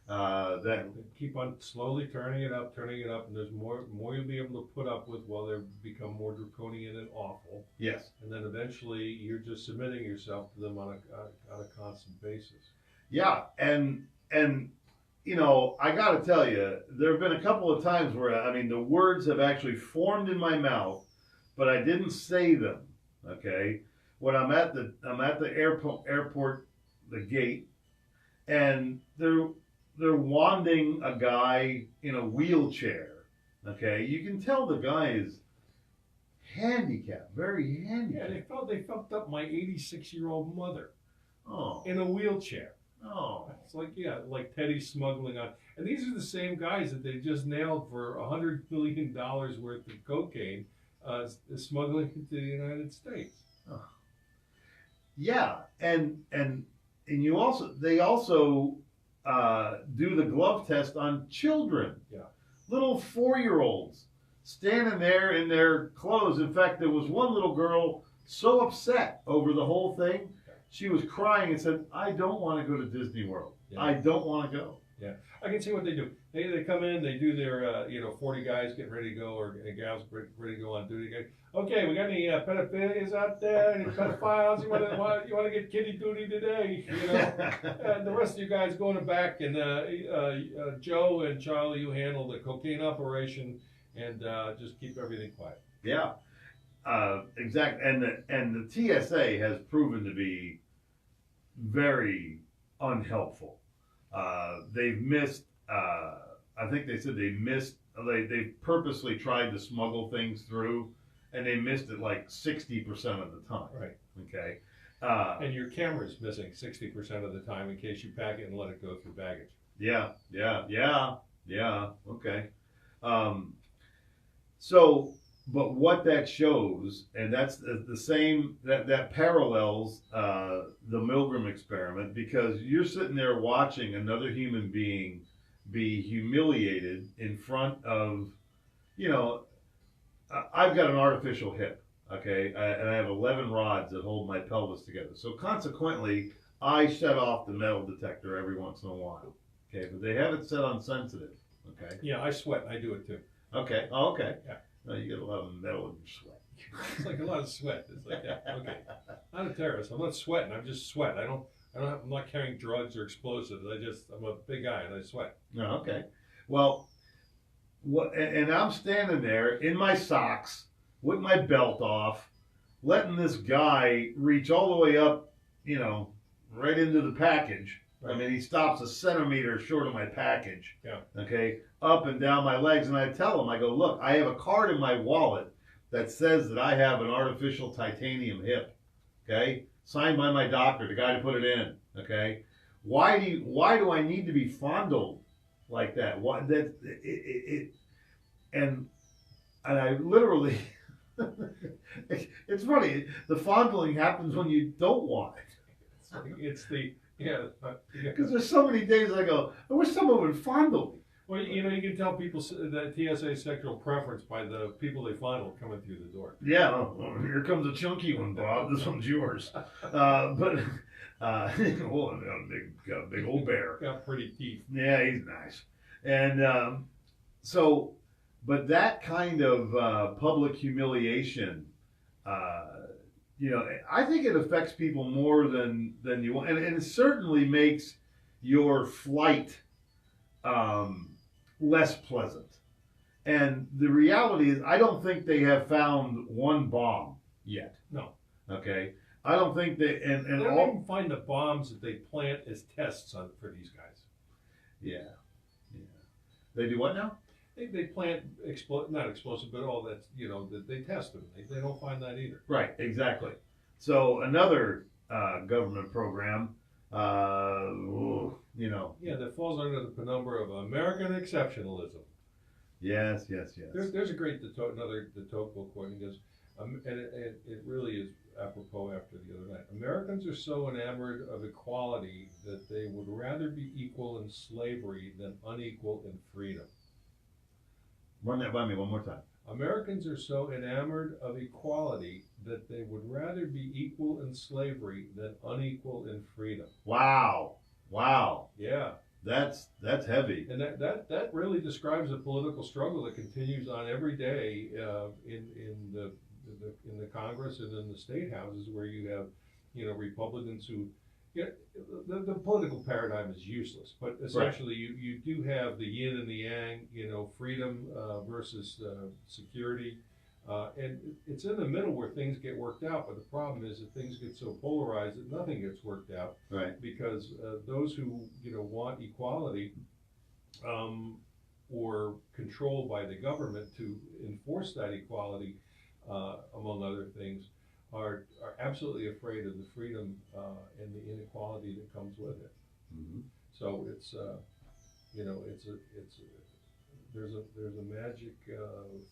That keep on slowly turning it up, and there's more you'll be able to put up with while they become more draconian and awful. Yes. And then eventually you're just submitting yourself to them on a constant basis. Yeah, and you know, I got to tell you, there have been a couple of times where the words have actually formed in my mouth, but I didn't say them. Okay, when I'm at the airport, the gate, and they're wanding a guy in a wheelchair. Okay, you can tell the guy is handicapped, very handicapped. Yeah, they felt up my 86-year-old mother. Oh. In a wheelchair. Oh. It's like Teddy smuggling on. And these are the same guys that they just nailed for $100 million worth of cocaine smuggling into the United States. Oh. Yeah, and they also do the glove test on children. Yeah. Little 4-year-olds standing there in their clothes. In fact, there was one little girl so upset over the whole thing, she was crying and said, I don't want to go to Disney World. Yeah. I don't want to go. Yeah, I can see what they do. They come in, they do their 40 guys getting ready to go, or gals ready to go on duty. Okay, we got any pedophilias out there? Any pedophiles? You want to get kitty duty today? And the rest of you guys go in the back, and Joe and Charlie, you handle the cocaine operation, and just keep everything quiet. Yeah, exactly. And the TSA has proven to be very unhelpful. They've missed. I think they said they purposely tried to smuggle things through, and they missed it like 60% of the time. Right. Okay. And your camera's missing 60% of the time in case you pack it and let it go through baggage. Yeah. Okay. So, but what that shows, and that's the same, that parallels the Milgram experiment, because you're sitting there watching another human being be humiliated in front of, I've got an artificial hip, okay, and I have 11 rods that hold my pelvis together. So consequently, I shut off the metal detector every once in a while, okay, but they have it set on sensitive, okay? Yeah, I sweat. I do it too. Okay. Oh, okay. Yeah. No, you get a lot of metal in your sweat. It's like a lot of sweat. It's like that. Okay. I'm a terrorist. I'm not sweating. I'm just sweat. I'm not carrying drugs or explosives. I'm a big guy and I sweat. No, okay. Well, and I'm standing there in my socks with my belt off, letting this guy reach all the way up, right into the package, I mean, he stops a centimeter short of my package. Yeah. Okay, up and down my legs, and I tell him, I go, look, I have a card in my wallet that says that I have an artificial titanium hip. Okay, signed by my doctor, the guy to put it in. Okay, why do I need to be fondled like that? Why that and I literally, it's funny. The fondling happens when you don't want it. It's the Because there's so many days I go, I wish someone would fondle me. Well, you know, you can tell people that TSA sexual preference by the people they fondle coming through the door. Yeah, well, here comes a chunky one, Bob. This one's yours. Well, got a big old bear. Got pretty teeth. Yeah, he's nice. And but that kind of public humiliation, you know, I think it affects people more than you want, and it certainly makes your flight less pleasant. And the reality is, I don't think they have found one bomb yet. No. Okay. I don't think they and they don't even find the bombs that they plant as tests for these guys. Yeah. They do what now? They plant not explosive, but all that, you know, that they test them. They don't find that either. Right, exactly. So another government program, you know. Yeah, that falls under the penumbra of American exceptionalism. Yes. There's a great de Tocqueville quote. He goes, and it really is apropos after the other night. Americans are so enamored of equality that they would rather be equal in slavery than unequal in freedom. Run that by me one more time. Americans are so enamored of equality that they would rather be equal in slavery than unequal in freedom. Wow. Yeah. That's heavy. And that really describes the political struggle that continues on every day in the Congress and in the state houses, where you have, you know, Republicans who, you know, the political paradigm is useless, but essentially you do have the yin and the yang, you know, freedom versus security, and it's in the middle where things get worked out. But the problem is that things get so polarized that nothing gets worked out. Right. Because those who, you know, want equality or control by the government to enforce that equality, among other things, are absolutely afraid of the freedom and the inequality that comes with it. Mm-hmm. So it's you know, there's a magic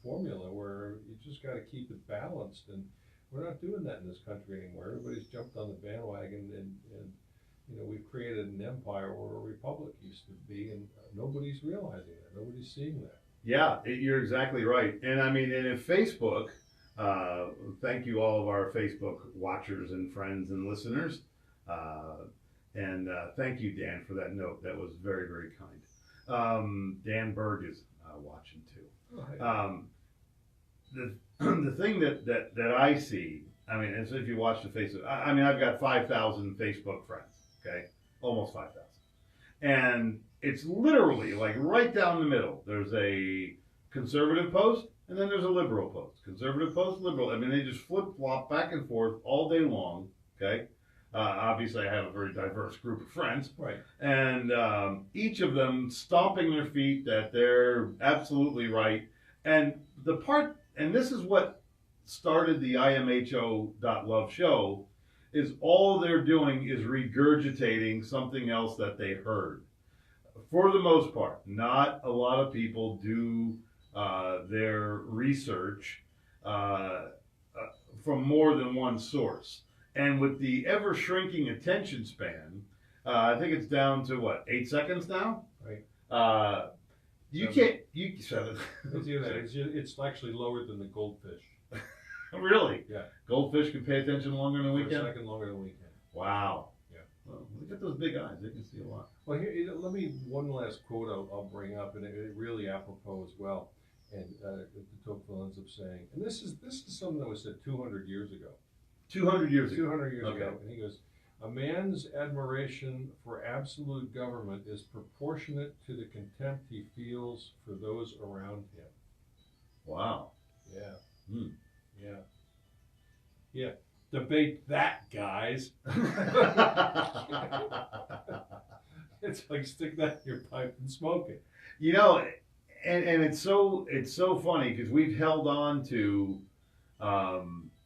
formula where you just got to keep it balanced, and we're not doing that in this country anymore. Everybody's jumped on the bandwagon, and you know, we've created an empire where a republic used to be, and nobody's realizing that. Nobody's seeing that. Yeah, you're exactly right. And I mean, and if Facebook, thank you all of our Facebook watchers and friends and listeners. And thank you, Dan, for that note. That was very, very kind. Dan Berg is watching too. The thing that I see, I mean, and so if you watch the Facebook, I mean, I've got 5,000 Facebook friends, okay? Almost 5,000. And it's literally like right down the middle. There's a conservative post, and then there's a liberal post. Conservative post, liberal. I mean, they just flip-flop back and forth all day long, okay? Obviously, I have a very diverse group of friends. Right. And each of them stomping their feet that they're absolutely right. And the part, and this is what started the imho.love show, is all they're doing is regurgitating something else that they heard. For the most part, not a lot of people do their research from more than one source. And with the ever shrinking attention span, I think it's down to what, 8 seconds now? Right. Seven. It's actually lower than the goldfish. Really? Yeah. Goldfish can pay attention longer than we can? For a second longer than we can. Wow. Yeah. Well, look at those big eyes. They can see a lot. Well, here, let me, one last quote I'll bring up, and it really apropos as well. And de Tocqueville ends up saying, and this is something that was said 200 years ago. 200 years ago. 200 years ago. And he goes, a man's admiration for absolute government is proportionate to the contempt he feels for those around him. Wow. Yeah. Hmm. Yeah. Yeah. Debate that, guys. It's like stick that in your pipe and smoke it. You know, and it's so funny because we've held on to,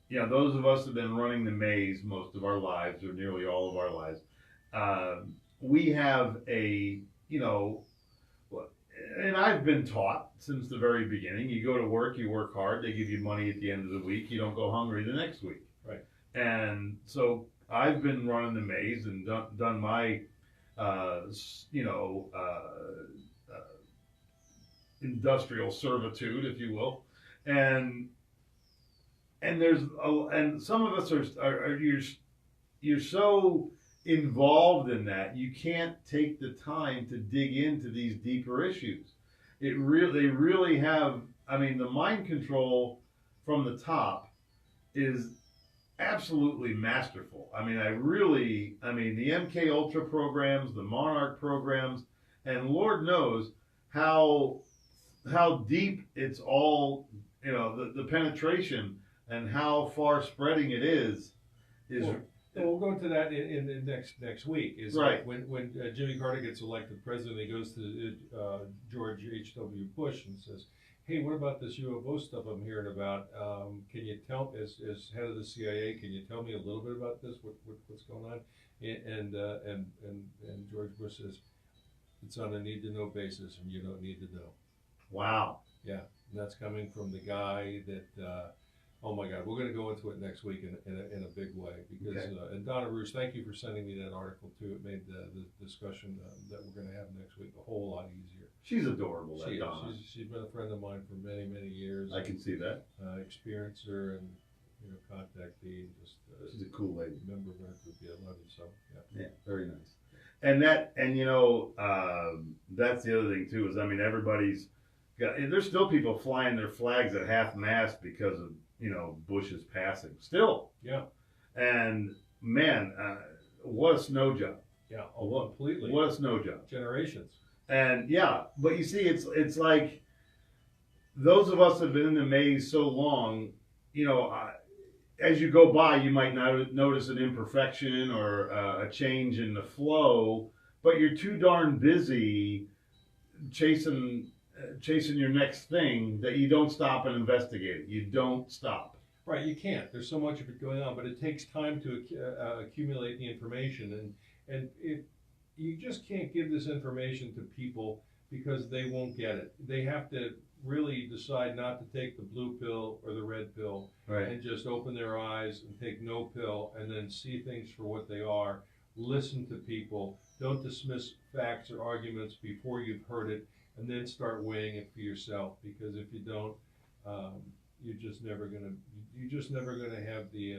you know, those of us that have been running the maze most of our lives, or nearly all of our lives, we have a, you know, and I've been taught since the very beginning, you go to work, you work hard, they give you money at the end of the week, you don't go hungry the next week. Right. And so I've been running the maze and done my, you know, industrial servitude, if you will, and there's and some of us are you're so involved in that you can't take the time to dig into these deeper issues. They really have. I mean, the mind control from the top is absolutely masterful. I mean, the MK Ultra programs, the Monarch programs, and Lord knows how deep it's all, you know, the penetration and how far spreading it is. We'll go into that in next week. Is right. When Jimmy Carter gets elected president, he goes to George H.W. Bush and says, "Hey, what about this UFO stuff I'm hearing about? Can you tell, as head of the CIA, can you tell me a little bit about this? What's going on?" And George Bush says, "It's on a need-to-know basis, and you don't need to know." Wow. Yeah, and that's coming from the guy that. Oh my God, we're going to go into it next week in a big way because Okay. And Donna Roos, thank you for sending me that article too. It made the discussion that we're going to have next week a whole lot easier. She's adorable. She is. Donna. She's been a friend of mine for many years. I can see that. Experienced her and contactee. Just she's a cool lady. Member of our group, yeah, love you so. Yeah, very nice. And that's the other thing too is, I mean, everybody's got. There's still people flying their flags at half mast because of, you know, Bush's passing. Still. Yeah. And man, what a snow job. Yeah. Oh, completely. What a snow job. Generations. And yeah, but you see, it's like those of us that have been in the maze so long, you know, as you go by, you might not notice an imperfection or a change in the flow, but you're too darn busy chasing your next thing that you don't stop and investigate it. You don't stop. Right, you can't. There's so much of it going on, but it takes time to accumulate the information, and you just can't give this information to people because they won't get it. They have to really decide not to take the blue pill or the red pill, right, and just open their eyes and take no pill and then see things for what they are. Listen to people. Don't dismiss facts or arguments before you've heard it, and then start weighing it for yourself. Because if you don't, you're just never gonna have the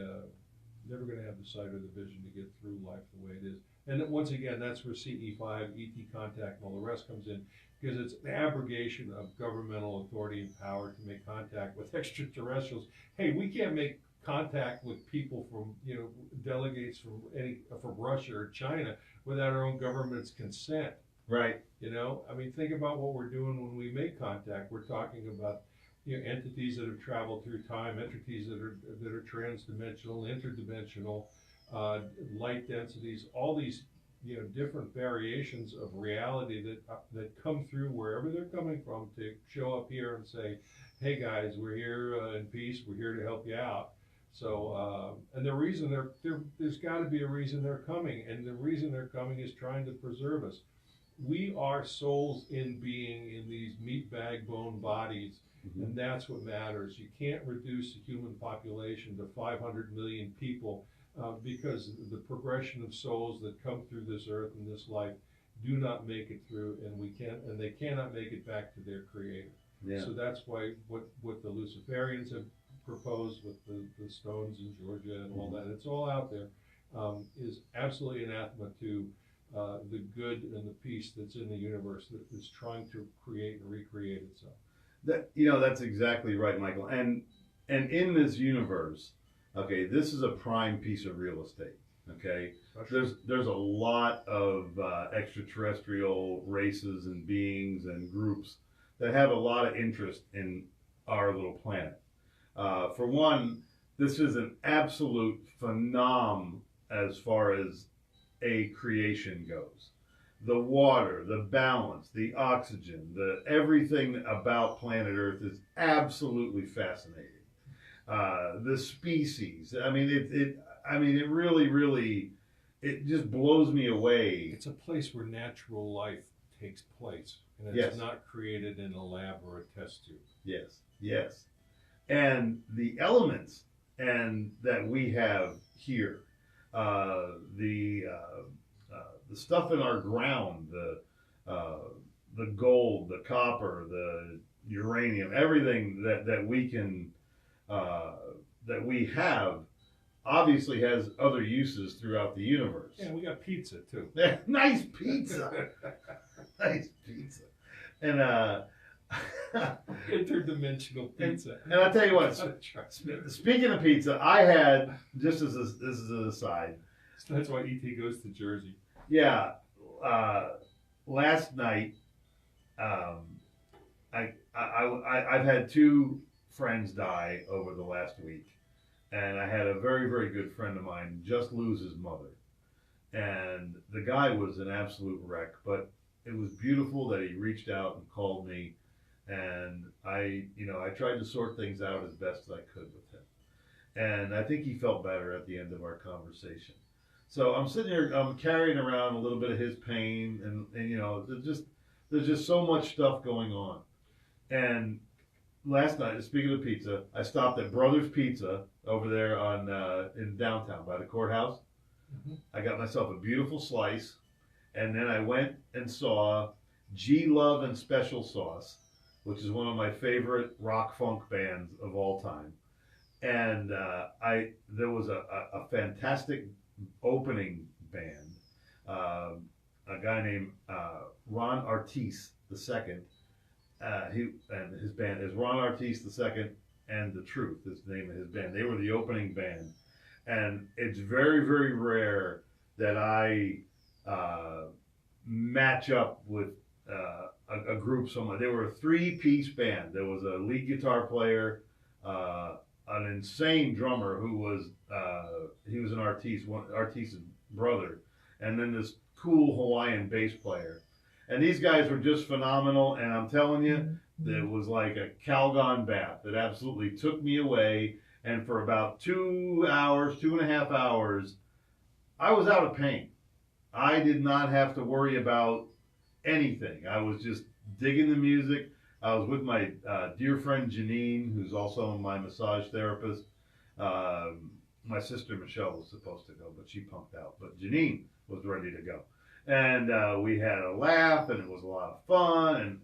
sight or the vision to get through life the way it is. And once again, that's where CE5, ET contact, and all the rest comes in, because it's an abrogation of governmental authority and power to make contact with extraterrestrials. Hey, we can't make contact with people from, delegates from Russia or China without our own government's consent. Right. I mean, think about what we're doing when we make contact. We're talking about entities that have traveled through time, entities that are transdimensional, interdimensional, light densities, all these different variations of reality that come through wherever they're coming from to show up here and say, "Hey guys, we're here in peace. We're here to help you out." So, and the reason there's got to be a reason they're coming, and the reason they're coming is trying to preserve us. We are souls in being in these meat bag bone bodies. And that's what matters. You can't reduce the human population to 500 million people because the progression of souls that come through this earth and this life do not make it through, and they cannot make it back to their creator. Yeah. So that's why what the Luciferians have proposed with the stones in Georgia and all that, it's all out there, is absolutely anathema to the good and the peace that's in the universe that is trying to create and recreate itself. That's exactly right, Michael. And in this universe, okay, this is a prime piece of real estate. Okay, there's a lot of extraterrestrial races and beings and groups that have a lot of interest in our little planet. For one, this is an absolute phenom as far as a creation goes. the water, the balance, the oxygen, the everything about planet Earth is absolutely fascinating. The species. I mean, it really, it just blows me away. It's a place where natural life takes place, and it's Yes. not created in a lab or a test tube. Yes, yes. And the elements and that we have here, the stuff in our ground, the gold, the copper, the uranium, everything that we can that we have, obviously has other uses throughout the universe. Yeah, we got pizza too. Nice pizza. Nice pizza. And interdimensional pizza. And I'll tell you what, speaking of pizza, I had, just as this is an aside. That's why E.T. goes to Jersey. Yeah. Last night, I've had two friends die over the last week. And I had a very, very good friend of mine just lose his mother. And the guy was an absolute wreck, but it was beautiful that he reached out and called me. And I tried to sort things out as best as I could with him. And I think he felt better at the end of our conversation. So I'm sitting here, I'm carrying around a little bit of his pain, and you know, there's just so much stuff going on. And last night, speaking of pizza, I stopped at Brothers Pizza over there on in downtown by the courthouse. Mm-hmm. I got myself a beautiful slice, and then I went and saw G Love and Special Sauce, which is one of my favorite rock funk bands of all time. And there was a fantastic opening band, a guy named Ron Artis II. And his band is Ron Artis II and The Truth is the name of his band. They were the opening band. And it's very, very rare that I match up with a group somewhere. They were a three-piece band. There was a lead guitar player, an insane drummer who was he was an Artis' brother, and then this cool Hawaiian bass player. And these guys were just phenomenal, and I'm telling you, it was like a Calgon bath. It absolutely took me away, and for about 2 hours, 2.5 hours, I was out of pain. I did not have to worry about anything. I was just digging the music. I was with my dear friend Janine, who's also my massage therapist. My sister Michelle was supposed to go, but she punked out. But Janine was ready to go. And we had a laugh, and it was a lot of fun.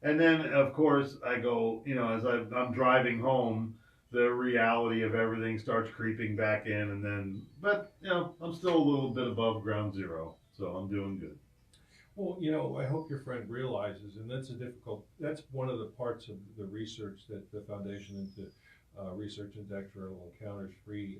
And then, of course, I go, you know, as I'm driving home, the reality of everything starts creeping back in. And then, but, you know, I'm still a little bit above ground zero, so I'm doing good. Well, you know, I hope your friend realizes, and that's one of the parts of the research that the Foundation into Research into Extraterrestrial Encounters Free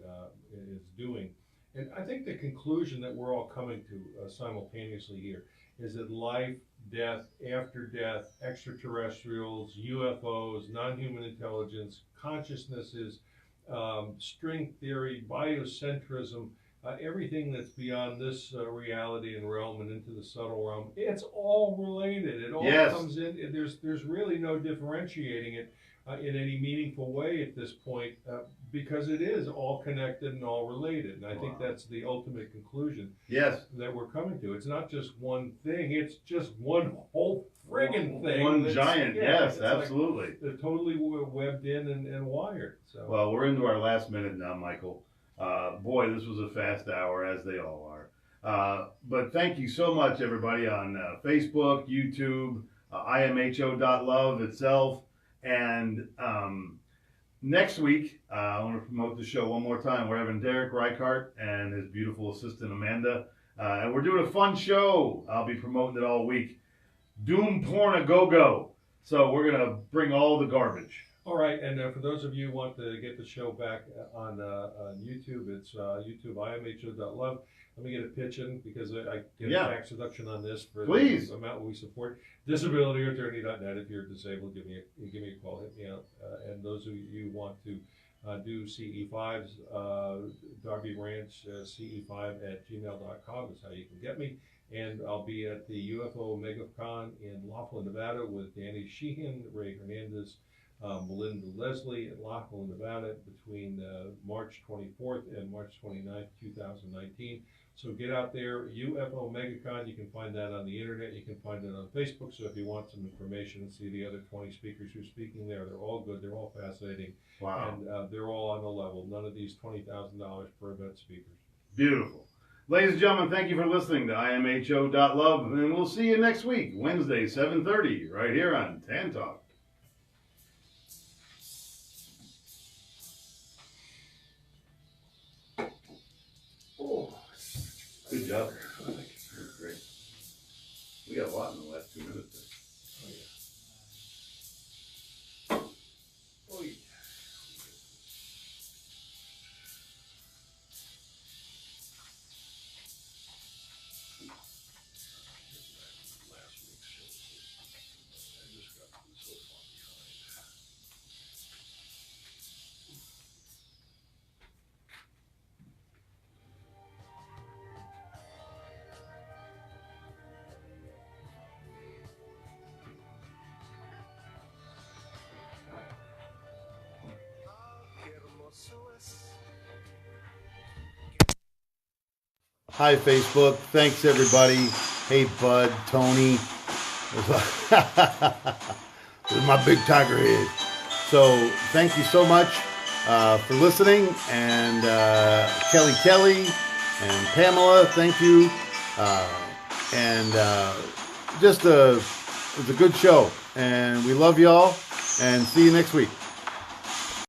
is doing. And I think the conclusion that we're all coming to simultaneously here is that life, death, after death, extraterrestrials, UFOs, non-human intelligence, consciousnesses, string theory, biocentrism, everything that's beyond this reality and realm and into the subtle realm, it's all related. It all comes in. There's really no differentiating it in any meaningful way at this point because it is all connected and all related. And I think that's the ultimate conclusion that we're coming to. It's not just one thing. It's just one whole friggin' thing. One giant, yes, absolutely. Like they're totally webbed in and wired. So. Well, we're into our last minute now, Michael. Boy, this was a fast hour, as they all are. But thank you so much, everybody, on Facebook, YouTube, imho.love itself. And next week, I want to promote the show one more time. We're having Derek Reichart and his beautiful assistant, Amanda. And we're doing a fun show. I'll be promoting it all week. Doom Porn a Go-Go. So we're going to bring all the garbage. All right, and for those of you who want to get the show back on YouTube, it's YouTube, imho.love. Let me get a pitch in because I get a tax deduction on this for the amount we support. DisabilityAttorney.net. If you're disabled, give me a call, hit me out. And those of you who want to do CE5s, Darby Ranch CE5 at gmail.com is how you can get me. And I'll be at the UFO MegaCon in Laughlin, Nevada with Danny Sheehan, Ray Hernandez, Melinda Leslie in Laughlin, Nevada between March 24th and March 29th, 2019. So get out there, UFO MegaCon. You can find that on the internet. You can find it on Facebook. So if you want some information and see the other 20 speakers who are speaking there, they're all good. They're all fascinating. Wow. And they're all on the level. None of these $20,000 per event speakers. Beautiful. Ladies and gentlemen, thank you for listening to imho.love, and we'll see you next week, Wednesday, 7:30, right here on Tan Talk. Oh, good job. That was great. We got a lot in the last 2 minutes there. Oh, yeah. Hi, Facebook. Thanks, everybody. Hey, Bud, Tony. This is my big tiger head. So, thank you so much for listening. And Kelly, and Pamela, thank you. It was a good show. And we love y'all. And see you next week.